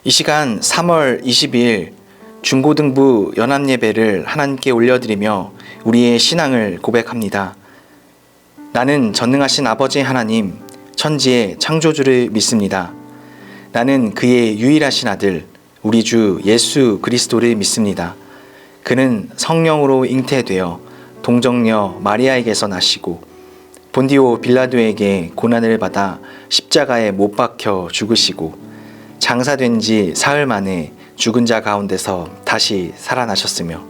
이 시간 3월 22일 중고등부 연합예배를 하나님께 올려드리며 우리의 신앙을 고백합니다. 나는 전능하신 아버지 하나님, 천지의 창조주를 믿습니다. 나는 그의 유일하신 아들, 우리 주 예수 그리스도를 믿습니다. 그는 성령으로 잉태되어 동정녀 마리아에게서 나시고 본디오 빌라도에게 고난을 받아 십자가에 못 박혀 죽으시고 장사된 지 사흘 만에 죽은 자 가운데서 다시 살아나셨으며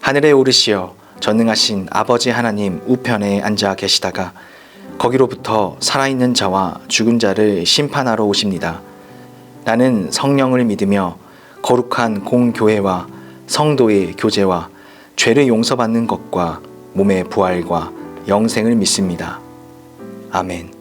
하늘에 오르시어 전능하신 아버지 하나님 우편에 앉아 계시다가 거기로부터 살아있는 자와 죽은 자를 심판하러 오십니다. 나는 성령을 믿으며 거룩한 공교회와 성도의 교제와 죄를 용서받는 것과 몸의 부활과 영생을 믿습니다. 아멘.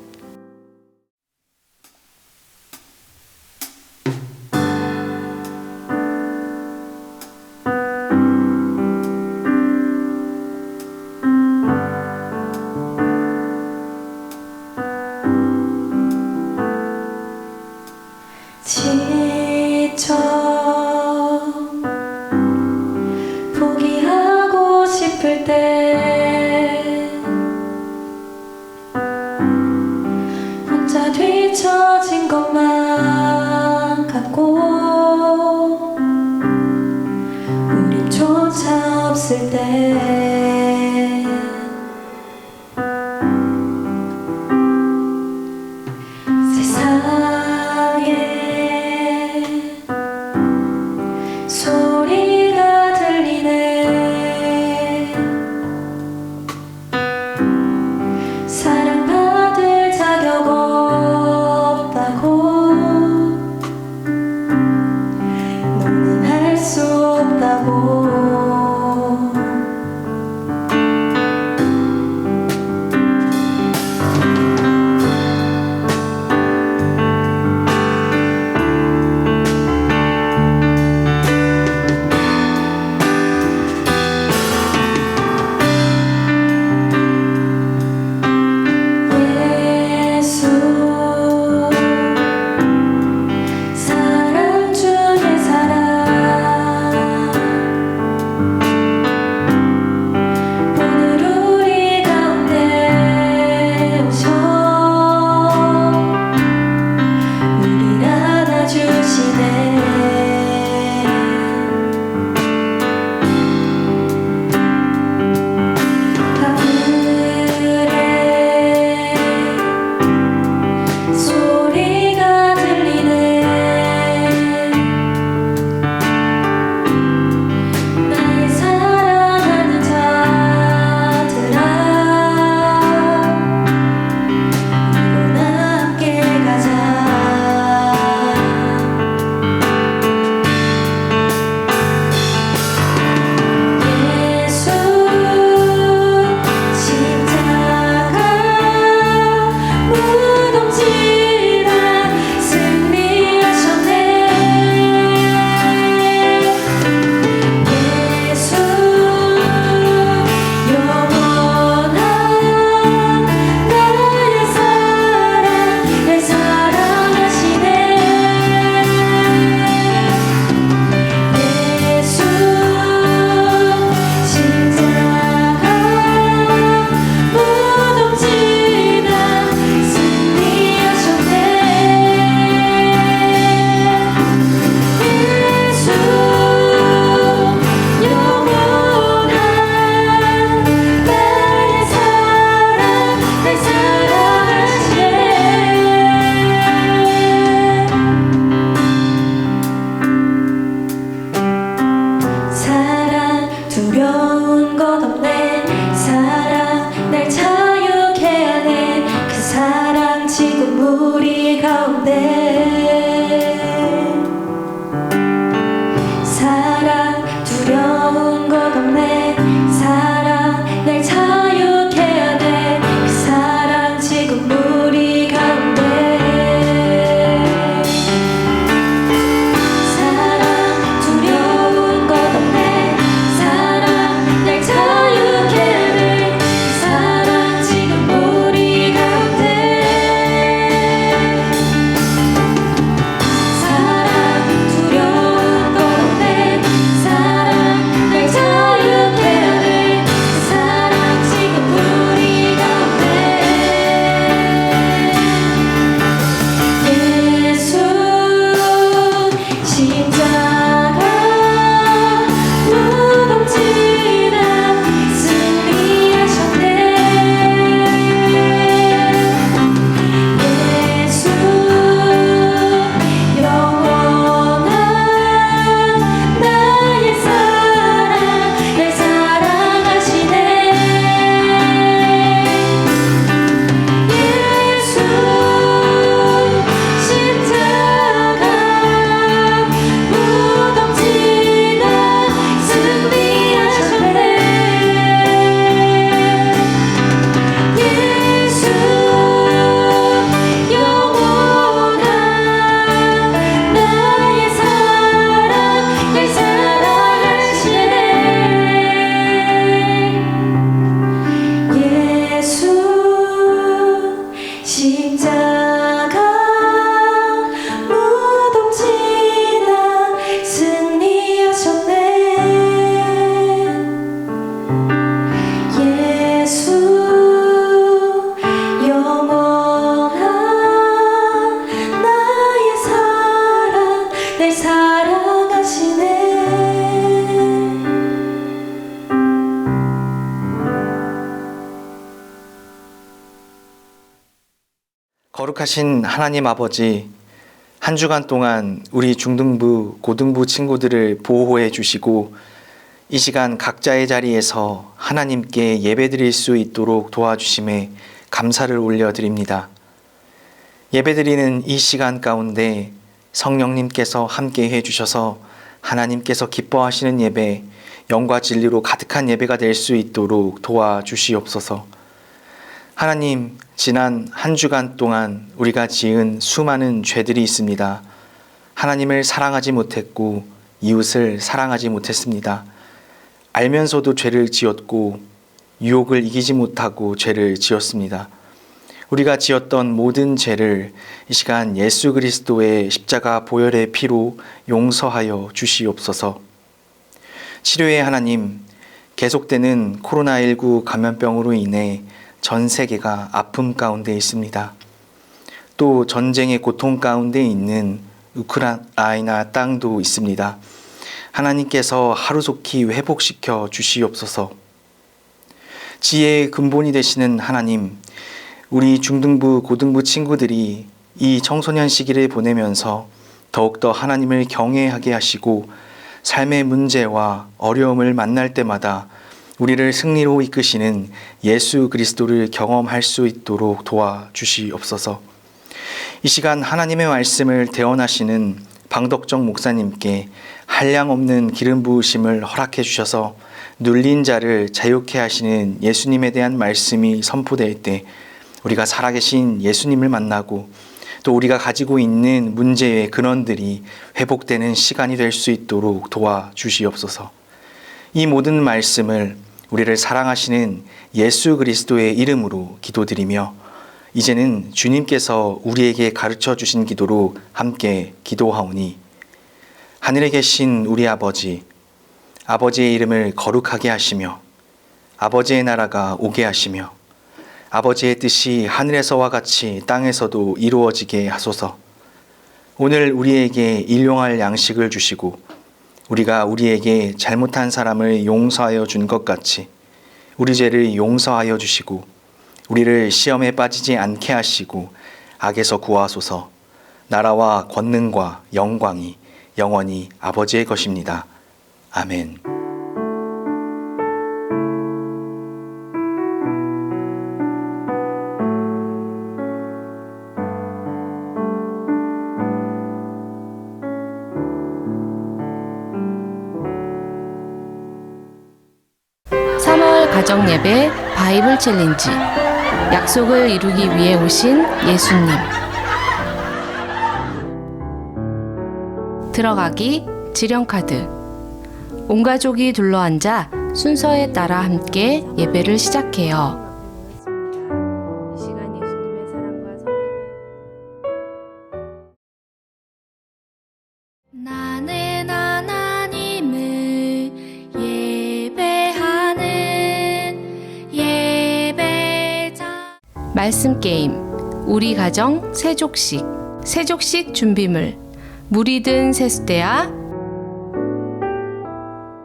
지쳐 포기하고 싶을 때 혼자 뒤처진 것만 같고 우리조차 없을 때 소리가 들리네. 사랑받을 자격 없다고, 너는 할 수 없다고. 늘 사랑하시네. 거룩하신 하나님 아버지, 한 주간 동안 우리 중등부, 고등부 친구들을 보호해 주시고 이 시간 각자의 자리에서 하나님께 예배드릴 수 있도록 도와주심에 감사를 올려드립니다. 예배드리는 이 시간 가운데 성령님께서 함께 해주셔서 하나님께서 기뻐하시는 예배, 영과 진리로 가득한 예배가 될 수 있도록 도와주시옵소서. 하나님, 지난 한 주간 동안 우리가 지은 수많은 죄들이 있습니다. 하나님을 사랑하지 못했고 이웃을 사랑하지 못했습니다. 알면서도 죄를 지었고 유혹을 이기지 못하고 죄를 지었습니다. 우리가 지었던 모든 죄를 이 시간 예수 그리스도의 십자가 보혈의 피로 용서하여 주시옵소서. 치료의 하나님, 계속되는 코로나19 감염병으로 인해 전 세계가 아픔 가운데 있습니다. 또 전쟁의 고통 가운데 있는 우크라이나 땅도 있습니다. 하나님께서 하루속히 회복시켜 주시옵소서. 지혜의 근본이 되시는 하나님, 우리 중등부, 고등부 친구들이 이 청소년 시기를 보내면서 더욱더 하나님을 경외하게 하시고 삶의 문제와 어려움을 만날 때마다 우리를 승리로 이끄시는 예수 그리스도를 경험할 수 있도록 도와주시옵소서. 이 시간 하나님의 말씀을 대언하시는 방덕정 목사님께 한량없는 기름 부으심을 허락해 주셔서 눌린 자를 자유케 하시는 예수님에 대한 말씀이 선포될 때 우리가 살아계신 예수님을 만나고 또 우리가 가지고 있는 문제의 근원들이 회복되는 시간이 될 수 있도록 도와주시옵소서. 이 모든 말씀을 우리를 사랑하시는 예수 그리스도의 이름으로 기도드리며 이제는 주님께서 우리에게 가르쳐 주신 기도로 함께 기도하오니, 하늘에 계신 우리 아버지, 아버지의 이름을 거룩하게 하시며 아버지의 나라가 오게 하시며 아버지의 뜻이 하늘에서와 같이 땅에서도 이루어지게 하소서. 오늘 우리에게 일용할 양식을 주시고 우리가 우리에게 잘못한 사람을 용서하여 준 것 같이 우리 죄를 용서하여 주시고 우리를 시험에 빠지지 않게 하시고 악에서 구하소서. 나라와 권능과 영광이 영원히 아버지의 것입니다. 아멘. 가정예배 바이블 챌린지, 약속을 이루기 위해 오신 예수님. 들어가기 지령카드. 온 가족이 둘러앉아 순서에 따라 함께 예배를 시작해요. 이 시간 예수님의 사랑과 섬김을. 나는 하나님을 말씀 게임, 우리 가정 세족식, 세족식 준비물, 물이 든 세수대야,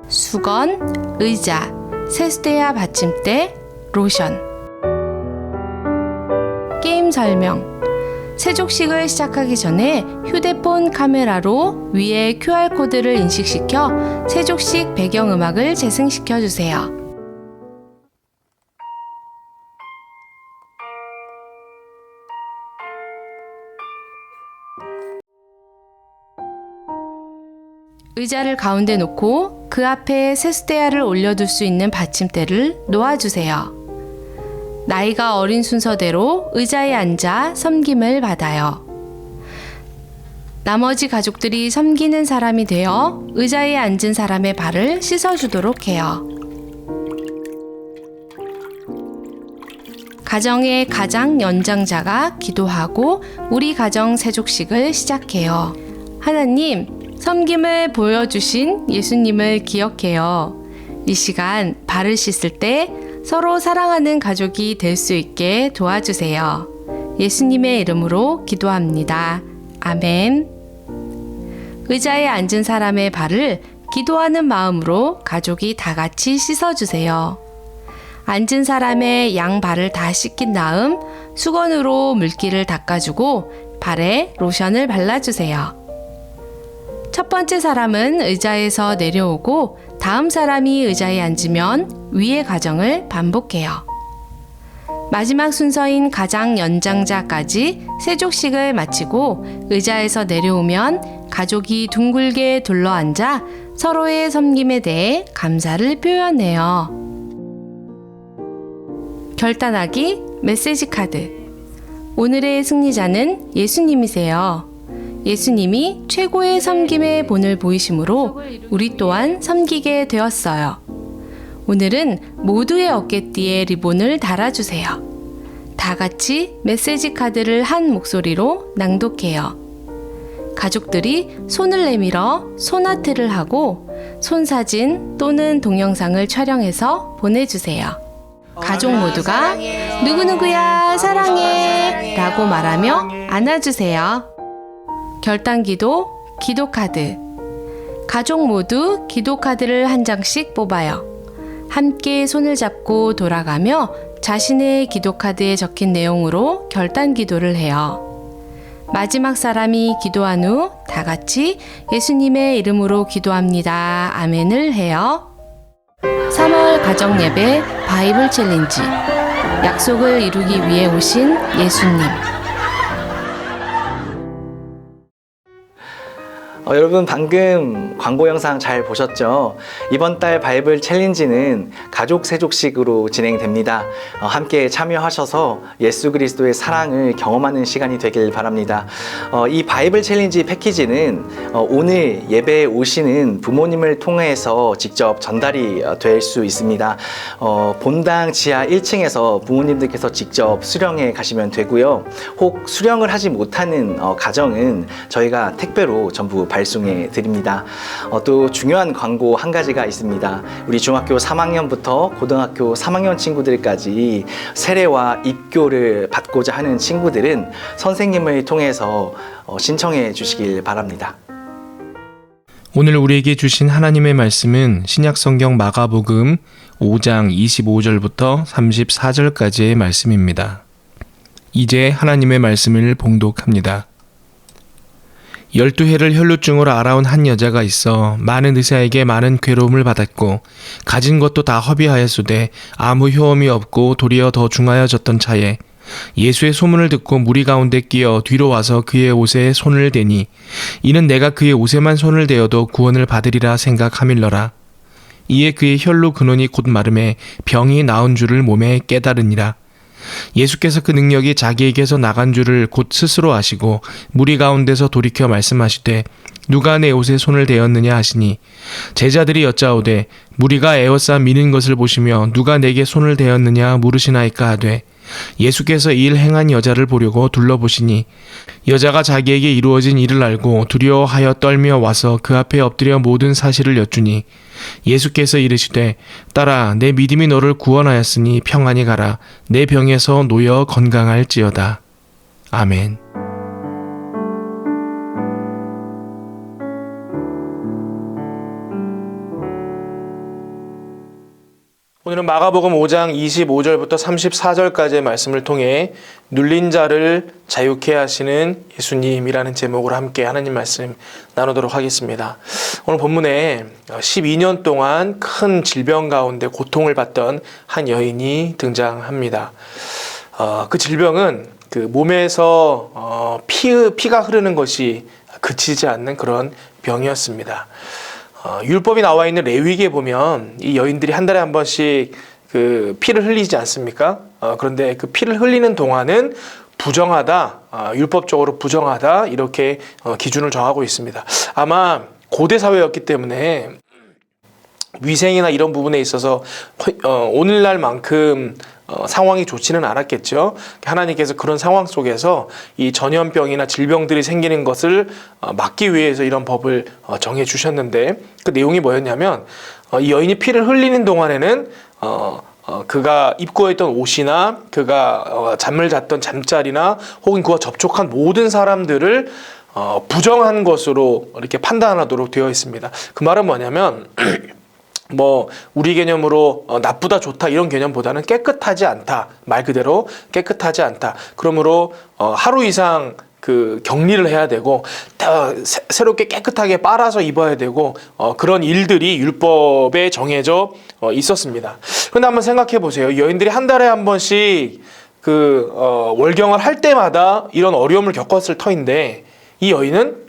수건, 의자, 세수대야 받침대, 로션. 게임 설명. 세족식을 시작하기 전에 휴대폰 카메라로 위에 QR코드를 인식시켜 세족식 배경음악을 재생시켜 주세요. 의자를 가운데 놓고 그 앞에 세수대야를 올려둘 수 있는 받침대를 놓아주세요. 나이가 어린 순서대로 의자에 앉아 섬김을 받아요. 나머지 가족들이 섬기는 사람이 되어 의자에 앉은 사람의 발을 씻어주도록 해요. 가정의 가장 연장자가 기도하고 우리 가정 세족식을 시작해요. 하나님, 섬김을 보여주신 예수님을 기억해요. 이 시간 발을 씻을 때 서로 사랑하는 가족이 될 수 있게 도와주세요. 예수님의 이름으로 기도합니다. 아멘. 의자에 앉은 사람의 발을 기도하는 마음으로 가족이 다 같이 씻어주세요. 앉은 사람의 양발을 다 씻긴 다음 수건으로 물기를 닦아주고 발에 로션을 발라주세요. 첫 번째 사람은 의자에서 내려오고 다음 사람이 의자에 앉으면 위의 과정을 반복해요. 마지막 순서인 가장 연장자까지 세족식을 마치고 의자에서 내려오면 가족이 둥글게 둘러앉아 서로의 섬김에 대해 감사를 표현해요. 결단하기 메시지 카드. 오늘의 승리자는 예수님이세요. 예수님이 최고의 섬김의 본을 보이심으로 우리 또한 섬기게 되었어요. 오늘은 모두의 어깨띠에 리본을 달아주세요. 다 같이 메시지 카드를 한 목소리로 낭독해요. 가족들이 손을 내밀어 손아트를 하고 손사진 또는 동영상을 촬영해서 보내주세요. 가족 모두가 누구누구야 사랑해 라고 말하며 안아주세요. 결단기도 기도카드. 가족 모두 기도카드를 한 장씩 뽑아요. 함께 손을 잡고 돌아가며 자신의 기도카드에 적힌 내용으로 결단기도를 해요. 마지막 사람이 기도한 후 다 같이 예수님의 이름으로 기도합니다. 아멘을 해요. 3월 가정예배 바이블 챌린지. 약속을 이루기 위해 오신 예수님. 여러분 방금 광고 영상 잘 보셨죠? 이번 달 바이블 챌린지는 가족 세족식으로 진행됩니다. 함께 참여하셔서 예수 그리스도의 사랑을 경험하는 시간이 되길 바랍니다. 이 바이블 챌린지 패키지는 오늘 예배에 오시는 부모님을 통해서 직접 전달이 될 수 있습니다. 본당 지하 1층에서 부모님들께서 직접 수령해 가시면 되고요. 혹 수령을 하지 못하는 가정은 저희가 택배로 전부 발송해 드립니다. 또 중요한 광고 한 가지가 있습니다. 우리 중학교 3학년부터 고등학교 3학년 친구들까지 세례와 입교를 받고자 하는 친구들은 선생님을 통해서 신청해 주시길 바랍니다. 오늘 우리에게 주신 하나님의 말씀은 신약성경 마가복음 5장 25절부터 34절까지의 말씀입니다. 이제 하나님의 말씀을 봉독합니다. 12해를 혈루증으로 앓아온 한 여자가 있어 많은 의사에게 많은 괴로움을 받았고 가진 것도 다 허비하였으되 아무 효험이 없고 도리어 더 중하여졌던 차에 예수의 소문을 듣고 무리 가운데 끼어 뒤로 와서 그의 옷에 손을 대니 이는 내가 그의 옷에만 손을 대어도 구원을 받으리라 생각하밀러라. 이에 그의 혈루 근원이 곧 마름에 병이 나은 줄을 몸에 깨달으니라. 예수께서 그 능력이 자기에게서 나간 줄을 곧 스스로 아시고 무리 가운데서 돌이켜 말씀하시되 누가 내 옷에 손을 대었느냐 하시니 제자들이 여짜오되 무리가 에워싸 미는 것을 보시며 누가 내게 손을 대었느냐 물으시나이까 하되 예수께서 이 일 행한 여자를 보려고 둘러보시니 여자가 자기에게 이루어진 일을 알고 두려워하여 떨며 와서 그 앞에 엎드려 모든 사실을 여쭈니 예수께서 이르시되 딸아 내 믿음이 너를 구원하였으니 평안히 가라. 내 병에서 놓여 건강할지어다. 아멘. 오늘은 마가복음 5장 25절부터 34절까지의 말씀을 통해 눌린 자를 자유케 하시는 예수님이라는 제목으로 함께 하나님 말씀 나누도록 하겠습니다. 오늘 본문에 12년 동안 큰 질병 가운데 고통을 받던 한 여인이 등장합니다. 그 질병은 그 몸에서 피가 흐르는 것이 그치지 않는 그런 병이었습니다. 율법이 나와 있는 레위기에 보면 이 여인들이 한 달에 한 번씩 그 피를 흘리지 않습니까? 그런데 그 피를 흘리는 동안은 부정하다, 율법적으로 부정하다 이렇게 기준을 정하고 있습니다. 아마 고대 사회였기 때문에 위생이나 이런 부분에 있어서 오늘날만큼 상황이 좋지는 않았겠죠. 하나님께서 그런 상황 속에서 이 전염병이나 질병들이 생기는 것을 막기 위해서 이런 법을 정해 주셨는데 그 내용이 뭐였냐면 이 여인이 피를 흘리는 동안에는 그가 입고 있던 옷이나 그가 잠을 잤던 잠자리나 혹은 그와 접촉한 모든 사람들을 부정한 것으로 이렇게 판단하도록 되어 있습니다. 그 말은 뭐냐면 뭐 우리 개념으로 나쁘다 좋다 이런 개념보다는 깨끗하지 않다, 말 그대로 깨끗하지 않다. 그러므로 하루 이상 그 격리를 해야 되고 새롭게 깨끗하게 빨아서 입어야 되고 그런 일들이 율법에 정해져 있었습니다. 그런데 한번 생각해 보세요. 여인들이 한 달에 한 번씩 그 월경을 할 때마다 이런 어려움을 겪었을 터인데 이 여인은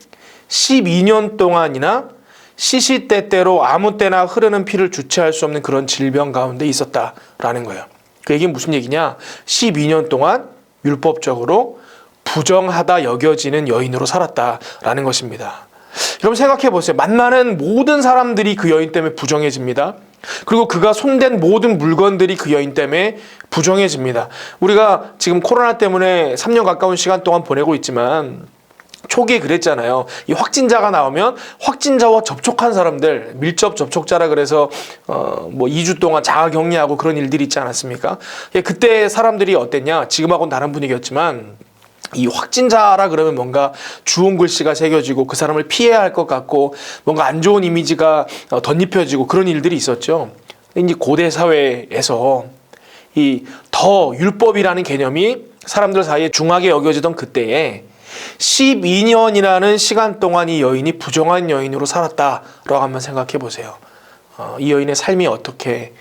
12년 동안이나 시시때때로 아무 때나 흐르는 피를 주체할 수 없는 그런 질병 가운데 있었다라는 거예요. 그 얘기는 무슨 얘기냐? 12년 동안 율법적으로 부정하다 여겨지는 여인으로 살았다라는 것입니다. 여러분 생각해 보세요. 만나는 모든 사람들이 그 여인 때문에 부정해집니다. 그리고 그가 손댄 모든 물건들이 그 여인 때문에 부정해집니다. 우리가 지금 코로나 때문에 3년 가까운 시간 동안 보내고 있지만 초기에 그랬잖아요. 이 확진자가 나오면 확진자와 접촉한 사람들, 밀접 접촉자라 그래서 뭐 2주 동안 자가 격리하고 그런 일들이 있지 않았습니까? 그때 사람들이 어땠냐? 지금하고는 다른 분위기였지만 이 확진자라 그러면 뭔가 주홍 글씨가 새겨지고 그 사람을 피해야 할 것 같고 뭔가 안 좋은 이미지가 덧입혀지고 그런 일들이 있었죠. 이제 고대 사회에서 이 더 율법이라는 개념이 사람들 사이에 중하게 여겨지던 그때에 12년이라는 시간 동안 이 여인이 부정한 여인으로 살았다라고 한번 생각해 보세요. 이 여인의 삶이 어떻게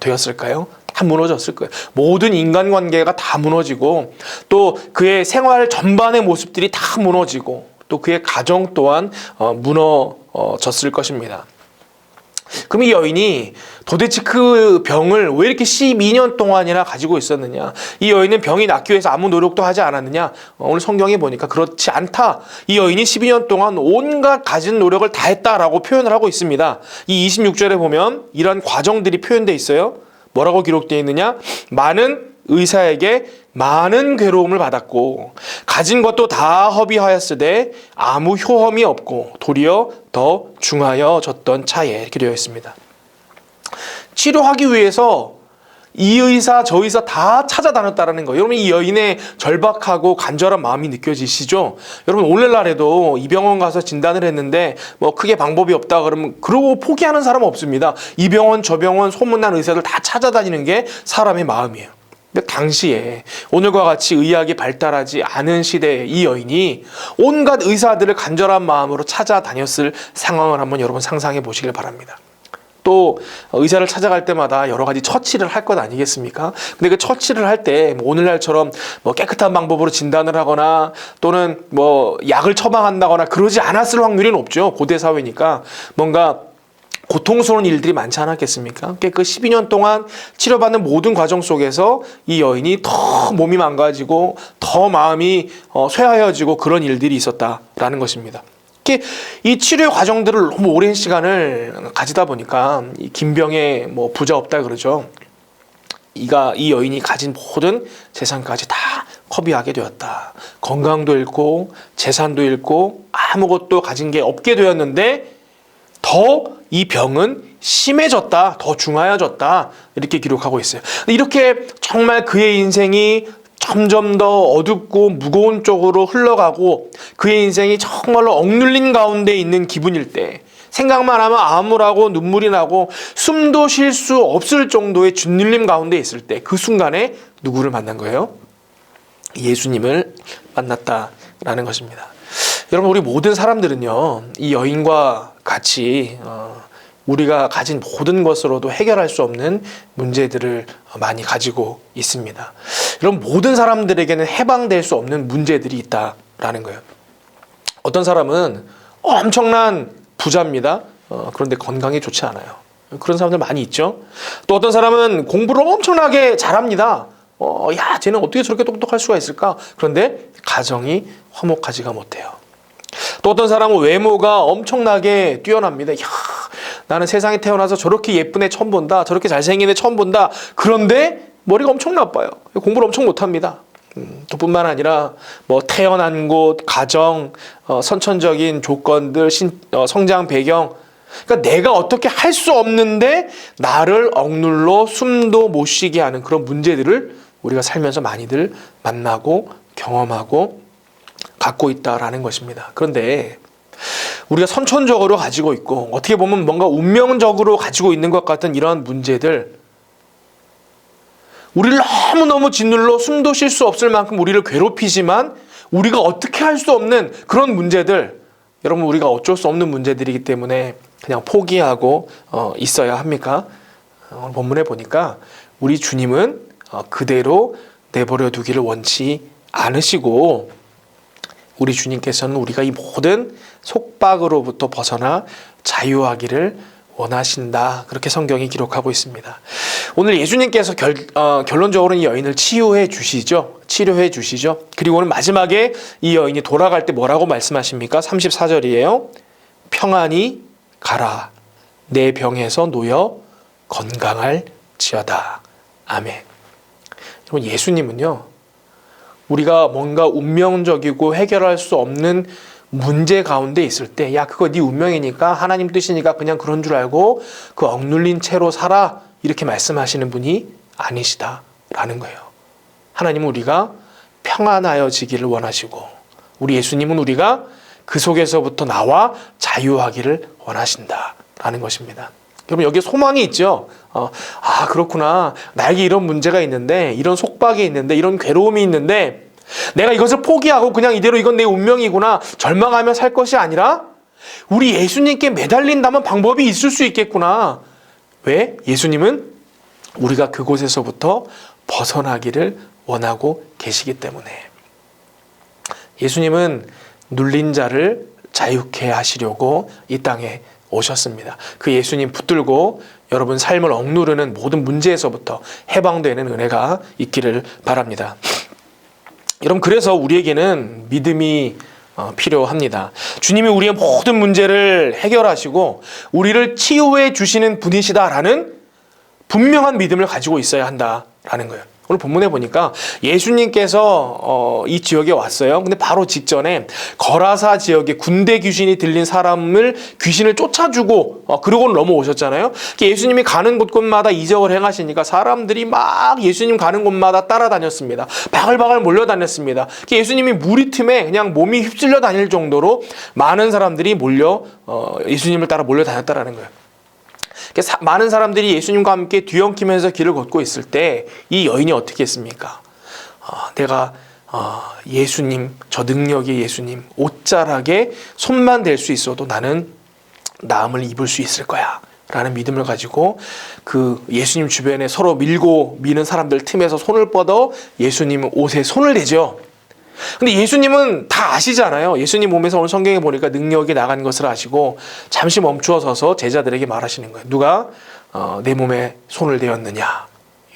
되었을까요? 다 무너졌을 거예요. 모든 인간관계가 다 무너지고 또 그의 생활 전반의 모습들이 다 무너지고 또 그의 가정 또한 무너졌을 것입니다. 그럼 이 여인이 도대체 그 병을 왜 이렇게 12년 동안이나 가지고 있었느냐? 이 여인은 병이 낫기 위해서 아무 노력도 하지 않았느냐? 오늘 성경에 보니까 그렇지 않다. 이 여인이 12년 동안 온갖 가진 노력을 다 했다라고 표현을 하고 있습니다. 이 26절에 보면 이런 과정들이 표현되어 있어요. 뭐라고 기록되어 있느냐? 많은 의사에게 많은 괴로움을 받았고 가진 것도 다 허비하였으되 아무 효험이 없고 도리어 더 중하여졌던 차에 이렇게 되어 있습니다. 치료하기 위해서 이 의사 저 의사 다 찾아다녔다는 거예요. 여러분 이 여인의 절박하고 간절한 마음이 느껴지시죠? 여러분 오늘날에도 이 병원 가서 진단을 했는데 뭐 크게 방법이 없다 그러면 그러고 포기하는 사람은 없습니다. 이 병원 저 병원 소문난 의사들 다 찾아다니는 게 사람의 마음이에요. 근데 당시에 오늘과 같이 의학이 발달하지 않은 시대에 이 여인이 온갖 의사들을 간절한 마음으로 찾아다녔을 상황을 한번 여러분 상상해 보시길 바랍니다. 또 의사를 찾아갈 때마다 여러 가지 처치를 할 것 아니겠습니까? 근데 그 처치를 할 때 뭐 오늘날처럼 뭐 깨끗한 방법으로 진단을 하거나 또는 뭐 약을 처방한다거나 그러지 않았을 확률이 높죠. 고대 사회니까 뭔가 고통스러운 일들이 많지 않았겠습니까? 그 12년 동안 치료받는 모든 과정 속에서 이 여인이 더 몸이 망가지고 더 마음이 쇠하여지고 그런 일들이 있었다라는 것입니다. 이 치료 과정들을 너무 오랜 시간을 가지다 보니까 이 김병에 뭐 부자 없다 그러죠. 이 여인이 가진 모든 재산까지 다 허비하게 되었다. 건강도 잃고 재산도 잃고 아무것도 가진 게 없게 되었는데 더 이 병은 심해졌다, 더 중하여졌다 이렇게 기록하고 있어요. 이렇게 정말 그의 인생이 점점 더 어둡고 무거운 쪽으로 흘러가고 그의 인생이 정말로 억눌린 가운데 있는 기분일 때 생각만 하면 암울하고 눈물이 나고 숨도 쉴 수 없을 정도의 짓눌림 가운데 있을 때 그 순간에 누구를 만난 거예요? 예수님을 만났다라는 것입니다. 여러분 우리 모든 사람들은요 이 여인과 같이 우리가 가진 모든 것으로도 해결할 수 없는 문제들을 많이 가지고 있습니다. 여러분 모든 사람들에게는 해방될 수 없는 문제들이 있다라는 거예요. 어떤 사람은 엄청난 부자입니다. 그런데 건강이 좋지 않아요. 그런 사람들 많이 있죠. 또 어떤 사람은 공부를 엄청나게 잘합니다. 야 쟤는 어떻게 저렇게 똑똑할 수가 있을까? 그런데 가정이 화목하지가 못해요. 또 어떤 사람은 외모가 엄청나게 뛰어납니다. 야, 나는 세상에 태어나서 저렇게 예쁜 애 처음 본다. 저렇게 잘생긴 애 처음 본다. 그런데 머리가 엄청 나빠요. 공부를 엄청 못합니다. 또 뿐만 아니라 뭐 태어난 곳, 가정, 선천적인 조건들, 성장 배경 그러니까 내가 어떻게 할 수 없는데 나를 억눌러 숨도 못 쉬게 하는 그런 문제들을 우리가 살면서 많이들 만나고 경험하고 갖고 있다라는 것입니다. 그런데 우리가 선천적으로 가지고 있고 어떻게 보면 뭔가 운명적으로 가지고 있는 것 같은 이러한 문제들, 우리를 너무너무 짓눌러 숨도 쉴 수 없을 만큼 우리를 괴롭히지만 우리가 어떻게 할 수 없는 그런 문제들, 여러분 우리가 어쩔 수 없는 문제들이기 때문에 그냥 포기하고 있어야 합니까? 오늘 본문에 보니까 우리 주님은 그대로 내버려 두기를 원치 않으시고 우리 주님께서는 우리가 이 모든 속박으로부터 벗어나 자유하기를 원하신다. 그렇게 성경이 기록하고 있습니다. 오늘 예수님께서 결론적으로 이 여인을 치료해 주시죠. 그리고 오늘 마지막에 이 여인이 돌아갈 때 뭐라고 말씀하십니까? 34절이에요. 평안히 가라. 내 병에서 놓여 건강할지어다. 아멘. 여러분, 예수님은요, 우리가 뭔가 운명적이고 해결할 수 없는 문제 가운데 있을 때, 야, 그거 네 운명이니까, 하나님 뜻이니까 그냥 그런 줄 알고 그 억눌린 채로 살아, 이렇게 말씀하시는 분이 아니시다라는 거예요. 하나님은 우리가 평안하여지기를 원하시고, 우리 예수님은 우리가 그 속에서부터 나와 자유하기를 원하신다라는 것입니다. 여러분, 여기에 소망이 있죠. 그렇구나. 나에게 이런 문제가 있는데, 이런 속박이 있는데, 이런 괴로움이 있는데, 내가 이것을 포기하고 그냥 이대로 이건 내 운명이구나 절망하며 살 것이 아니라 우리 예수님께 매달린다면 방법이 있을 수 있겠구나. 왜? 예수님은 우리가 그곳에서부터 벗어나기를 원하고 계시기 때문에. 예수님은 눌린 자를 자유케 하시려고 이 땅에 오셨습니다. 그 예수님 붙들고 여러분 삶을 억누르는 모든 문제에서부터 해방되는 은혜가 있기를 바랍니다. 여러분, 그래서 우리에게는 믿음이 필요합니다. 주님이 우리의 모든 문제를 해결하시고 우리를 치유해 주시는 분이시다라는 분명한 믿음을 가지고 있어야 한다라는 거예요. 오늘 본문에 보니까 예수님께서 이 지역에 왔어요. 근데 바로 직전에 거라사 지역에 군대 귀신이 들린 사람을 귀신을 쫓아주고 그러고 넘어오셨잖아요. 예수님이 가는 곳곳마다 이적을 행하시니까 사람들이 막 예수님 가는 곳마다 따라다녔습니다. 바글바글 몰려다녔습니다. 예수님이 무리 틈에 그냥 몸이 휩쓸려 다닐 정도로 많은 사람들이 예수님을 따라 몰려다녔다라는 거예요. 많은 사람들이 예수님과 함께 뒤엉키면서 길을 걷고 있을 때 이 여인이 어떻게 했습니까? 내가 예수님, 저 능력의 예수님 옷자락에 손만 댈 수 있어도 나는 나음을 입을 수 있을 거야 라는 믿음을 가지고 그 예수님 주변에 서로 밀고 미는 사람들 틈에서 손을 뻗어 예수님 옷에 손을 대죠. 근데 예수님은 다 아시잖아요. 예수님 몸에서 오늘 성경에 보니까 능력이 나간 것을 아시고 잠시 멈추어 서서 제자들에게 말하시는 거예요. 누가 내 몸에 손을 대었느냐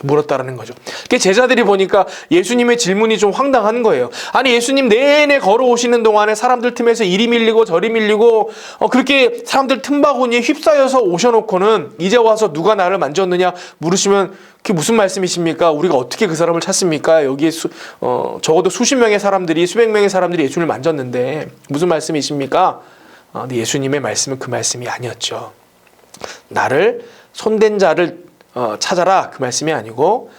물었다라는 거죠. 제자들이 보니까 예수님의 질문이 좀 황당한 거예요. 아니, 예수님 내내 걸어오시는 동안에 사람들 틈에서 이리 밀리고 저리 밀리고 그렇게 사람들 틈바구니에 휩싸여서 오셔놓고는 이제 와서 누가 나를 만졌느냐 물으시면 그게 무슨 말씀이십니까? 우리가 어떻게 그 사람을 찾습니까? 여기에 적어도 수십 명의 사람들이, 수백 명의 사람들이 예수님을 만졌는데 무슨 말씀이십니까? 근데 예수님의 말씀은 그 말씀이 아니었죠. 나를 손댄 자를 찾아라, 그 말씀이 아니고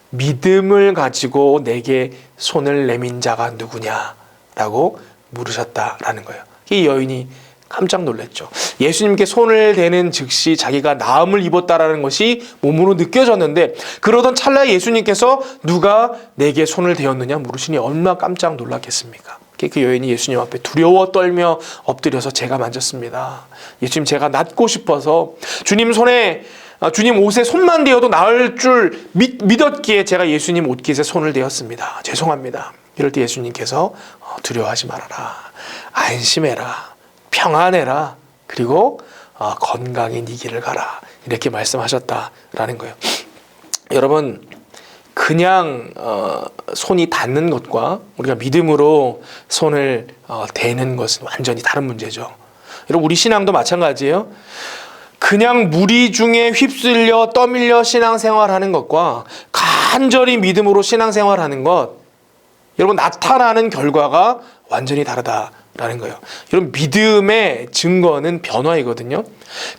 믿음을 가지고 내게 손을 내민 자가 누구냐라고 물으셨다라는 거예요. 이 여인이 깜짝 놀랐죠. 예수님께 손을 대는 즉시 자기가 나음을 입었다라는 것이 몸으로 느껴졌는데 그러던 찰나에 예수님께서 누가 내게 손을 대었느냐 물으시니 얼마나 깜짝 놀랐겠습니까? 그 여인이 예수님 앞에 두려워 떨며 엎드려서 제가 만졌습니다. 예수님, 제가 낫고 싶어서 주님 옷에 손만 대어도 나을 줄 믿었기에 제가 예수님 옷깃에 손을 대었습니다. 죄송합니다. 이럴 때 예수님께서 두려워하지 말아라. 안심해라. 평안해라. 그리고 건강히 네 길을 가라. 이렇게 말씀하셨다라는 거예요. 여러분, 그냥 손이 닿는 것과 우리가 믿음으로 손을 대는 것은 완전히 다른 문제죠. 여러분, 우리 신앙도 마찬가지예요. 그냥 무리 중에 휩쓸려 떠밀려 신앙생활하는 것과 간절히 믿음으로 신앙생활하는 것, 여러분 나타나는 결과가 완전히 다르다라는 거예요. 여러분, 믿음의 증거는 변화이거든요.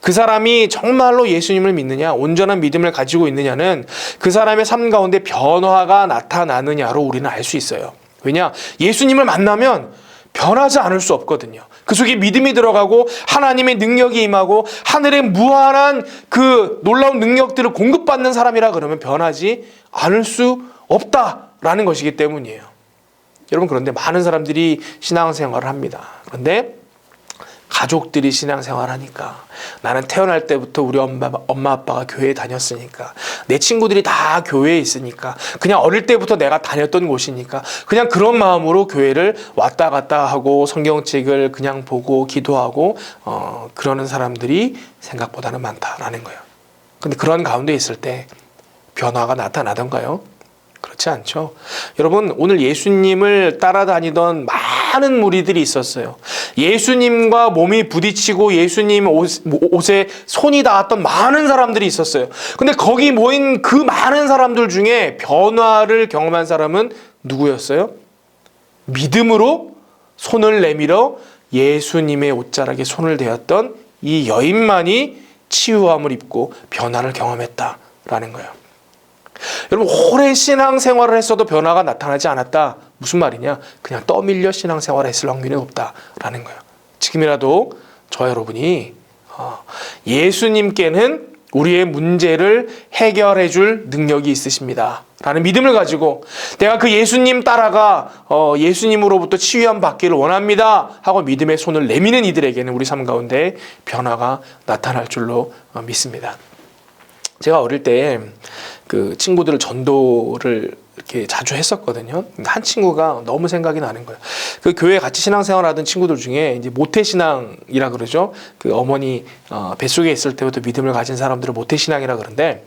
그 사람이 정말로 예수님을 믿느냐, 온전한 믿음을 가지고 있느냐는 그 사람의 삶 가운데 변화가 나타나느냐로 우리는 알 수 있어요. 왜냐? 예수님을 만나면 변하지 않을 수 없거든요. 그 속에 믿음이 들어가고 하나님의 능력이 임하고 하늘의 무한한 그 놀라운 능력들을 공급받는 사람이라 그러면 변하지 않을 수 없다라는 것이기 때문이에요. 여러분, 그런데 많은 사람들이 신앙생활을 합니다. 그런데 가족들이 신앙생활을 하니까, 나는 태어날 때부터 우리 엄마 아빠가 교회에 다녔으니까, 내 친구들이 다 교회에 있으니까, 그냥 어릴 때부터 내가 다녔던 곳이니까 그냥 그런 마음으로 교회를 왔다 갔다 하고 성경책을 그냥 보고 기도하고 그러는 사람들이 생각보다는 많다라는 거예요. 근데 그런 가운데 있을 때 변화가 나타나던가요? 그렇지 않죠. 여러분, 오늘 예수님을 따라다니던 많은 무리들이 있었어요. 예수님과 몸이 부딪히고 예수님 옷에 손이 닿았던 많은 사람들이 있었어요. 근데 거기 모인 그 많은 사람들 중에 변화를 경험한 사람은 누구였어요? 믿음으로 손을 내밀어 예수님의 옷자락에 손을 대었던 이 여인만이 치유함을 입고 변화를 경험했다라는 거예요. 여러분, 오랜 신앙생활을 했어도 변화가 나타나지 않았다. 무슨 말이냐? 그냥 떠밀려 신앙생활을 했을 확률이 높다라는 거예요. 지금이라도 저 여러분이 예수님께는 우리의 문제를 해결해 줄 능력이 있으십니다 라는 믿음을 가지고, 내가 그 예수님 따라가 예수님으로부터 치유함 받기를 원합니다 하고 믿음의 손을 내미는 이들에게는 우리 삶 가운데 변화가 나타날 줄로 믿습니다. 제가 어릴 때 그 친구들을 전도를 이렇게 자주 했었거든요. 한 친구가 너무 생각이 나는 거예요. 그 교회 같이 신앙생활 하던 친구들 중에 이제 모태신앙이라 그러죠. 그 어머니 뱃속에 있을 때부터 믿음을 가진 사람들을 모태신앙이라 그러는데,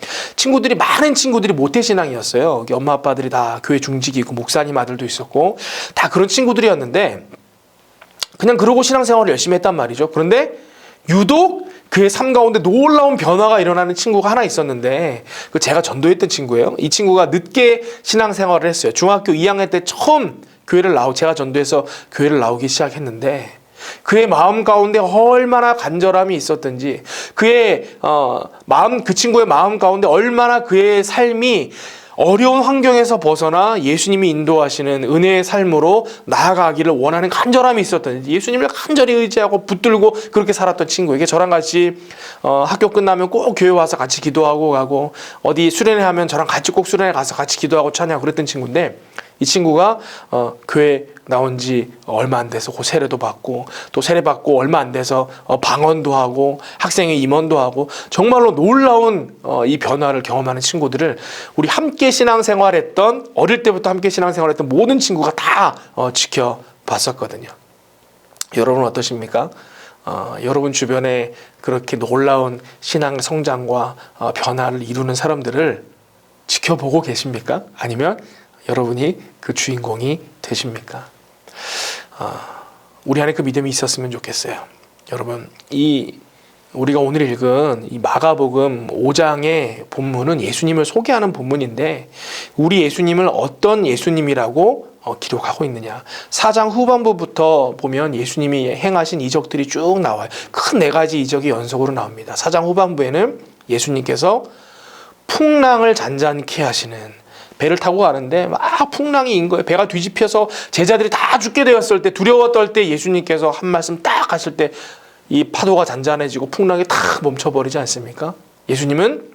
많은 친구들이 모태신앙이었어요. 엄마 아빠들이 다 교회 중직이 있고 목사님 아들도 있었고 다 그런 친구들이었는데, 그냥 그러고 신앙생활을 열심히 했단 말이죠. 그런데 유독 그의 삶 가운데 놀라운 변화가 일어나는 친구가 하나 있었는데, 그 제가 전도했던 친구예요. 이 친구가 늦게 신앙생활을 했어요. 중학교 2학년 때 처음 제가 전도해서 교회를 나오기 시작했는데, 그의 마음 가운데 얼마나 간절함이 있었던지, 그 친구의 마음 가운데 얼마나 그의 삶이 어려운 환경에서 벗어나 예수님이 인도하시는 은혜의 삶으로 나아가기를 원하는 간절함이 있었던, 예수님을 간절히 의지하고 붙들고 그렇게 살았던 친구에게, 저랑 같이 학교 끝나면 꼭 교회 와서 같이 기도하고 가고, 어디 수련회 하면 저랑 같이 꼭 수련회 가서 같이 기도하고 찬양하고 그랬던 친구인데, 이 친구가 교회 나온 지 얼마 안 돼서 그 세례도 받고, 또 세례 받고 얼마 안 돼서 방언도 하고 학생회 임원도 하고, 정말로 놀라운 이 변화를 경험하는 친구들을 우리 함께 신앙생활했던, 어릴 때부터 함께 신앙생활했던 모든 친구가 다 지켜봤었거든요. 여러분은 어떠십니까? 여러분 주변에 그렇게 놀라운 신앙 성장과 변화를 이루는 사람들을 지켜보고 계십니까? 아니면 여러분이 그 주인공이 되십니까? 우리 안에 그 믿음이 있었으면 좋겠어요. 여러분, 우리가 오늘 읽은 이 마가복음 5장의 본문은 예수님을 소개하는 본문인데, 우리 예수님을 어떤 예수님이라고 기록하고 있느냐. 4장 후반부부터 보면 예수님이 행하신 이적들이 쭉 나와요. 큰 4가지 이적이 연속으로 나옵니다. 4장 후반부에는 예수님께서 풍랑을 잔잔케 하시는, 배를 타고 가는데 막 풍랑이 인 거예요. 배가 뒤집혀서 제자들이 다 죽게 되었을 때, 두려워 떨 때 예수님께서 한 말씀 딱 하실 때 이 파도가 잔잔해지고 풍랑이 탁 멈춰버리지 않습니까? 예수님은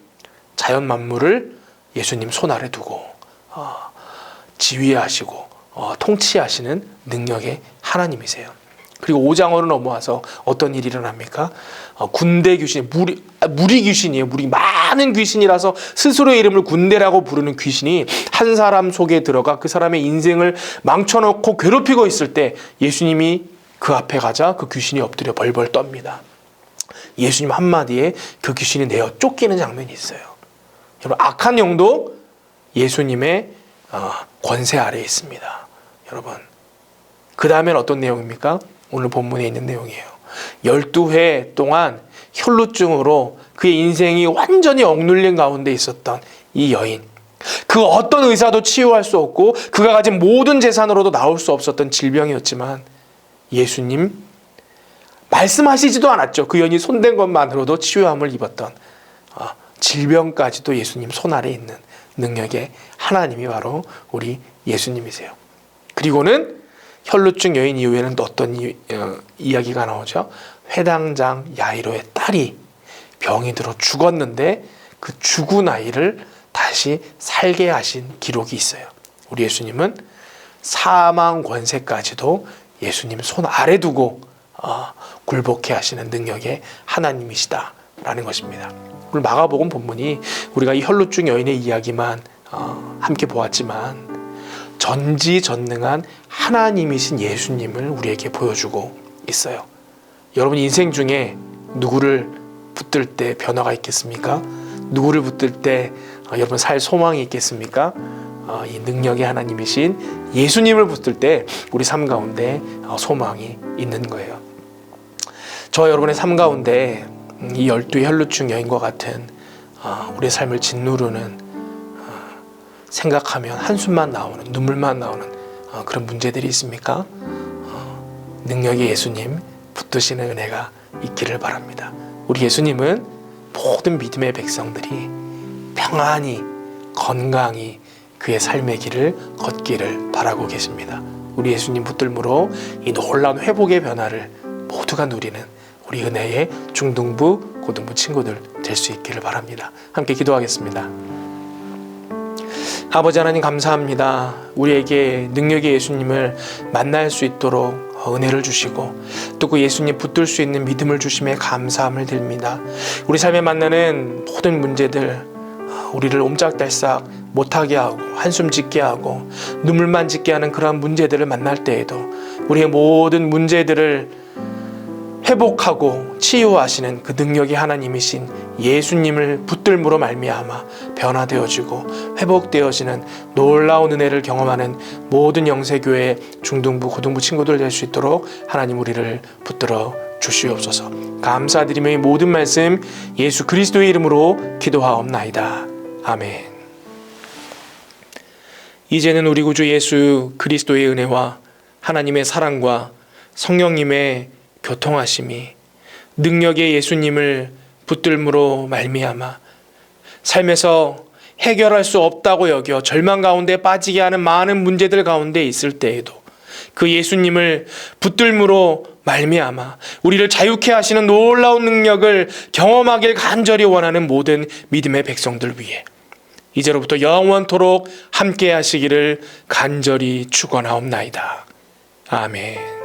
자연 만물을 예수님 손 아래 두고 지휘하시고 통치하시는 능력의 하나님이세요. 그리고 5장으로 넘어와서 어떤 일이 일어납니까? 군대 귀신, 무리 귀신이에요. 많은 귀신이라서 스스로의 이름을 군대라고 부르는 귀신이 한 사람 속에 들어가 그 사람의 인생을 망쳐놓고 괴롭히고 있을 때 예수님이 그 앞에 가자 그 귀신이 엎드려 벌벌 떱니다. 예수님 한마디에 그 귀신이 내어 쫓기는 장면이 있어요. 여러분, 악한 영도 예수님의 권세 아래에 있습니다. 여러분, 그 다음엔 어떤 내용입니까? 오늘 본문에 있는 내용이에요. 12회 동안 혈루증으로 그의 인생이 완전히 억눌린 가운데 있었던 이 여인, 그 어떤 의사도 치유할 수 없고 그가 가진 모든 재산으로도 나올 수 없었던 질병이었지만, 예수님 말씀하시지도 않았죠. 그 여인이 손댄 것만으로도 치유함을 입었던 질병까지도 예수님 손 아래 있는 능력의 하나님이 바로 우리 예수님이세요. 그리고는 혈루증 여인 이후에는 또 어떤 이야기가 나오죠? 회당장 야이로의 딸이 병이 들어 죽었는데 그 죽은 아이를 다시 살게 하신 기록이 있어요. 우리 예수님은 사망 권세까지도 예수님 손 아래 두고 굴복해 하시는 능력의 하나님이시다라는 것입니다. 오늘 마가복음 본문이 우리가 이 혈루증 여인의 이야기만 함께 보았지만 전지전능한 하나님이신 예수님을 우리에게 보여주고 있어요. 여러분 인생 중에 누구를 붙들 때 변화가 있겠습니까? 누구를 붙들 때 여러분 살 소망이 있겠습니까? 이 능력의 하나님이신 예수님을 붙들 때 우리 삶 가운데 소망이 있는 거예요. 저 여러분의 삶 가운데 이 12 혈루증 여인과 같은 우리의 삶을 짓누르는 생각하면 한숨만 나오는 눈물만 나오는 그런 문제들이 있습니까? 능력의 예수님 붙드시는 은혜가 있기를 바랍니다. 우리 예수님은 모든 믿음의 백성들이 평안히 건강히 그의 삶의 길을 걷기를 바라고 계십니다. 우리 예수님 붙들므로 이 놀라운 회복의 변화를 모두가 누리는 우리 은혜의 중등부, 고등부 친구들 될 수 있기를 바랍니다. 함께 기도하겠습니다. 아버지 하나님 감사합니다. 우리에게 능력의 예수님을 만날 수 있도록 은혜를 주시고 또 그 예수님 붙들 수 있는 믿음을 주심에 감사함을 드립니다. 우리 삶에 만나는 모든 문제들 우리를 옴짝달싹 못하게 하고 한숨 짓게 하고 눈물만 짓게 하는 그러한 문제들을 만날 때에도 우리의 모든 문제들을 회복하고 치유하시는 그 능력의 하나님이신 예수님을 붙들므로 말미암아 변화되어지고 회복되어지는 놀라운 은혜를 경험하는 모든 영세교회 중등부 고등부 친구들 될 수 있도록 하나님 우리를 붙들어 주시옵소서. 감사드리며 이 모든 말씀 예수 그리스도의 이름으로 기도하옵나이다. 아멘. 이제는 우리 구주 예수 그리스도의 은혜와 하나님의 사랑과 성령님의 교통하심이 능력의 예수님을 붙들므로 말미암아 삶에서 해결할 수 없다고 여겨 절망 가운데 빠지게 하는 많은 문제들 가운데 있을 때에도 그 예수님을 붙들므로 말미암아 우리를 자유케 하시는 놀라운 능력을 경험하길 간절히 원하는 모든 믿음의 백성들 위해 이제로부터 영원토록 함께 하시기를 간절히 축원하옵나이다. 아멘.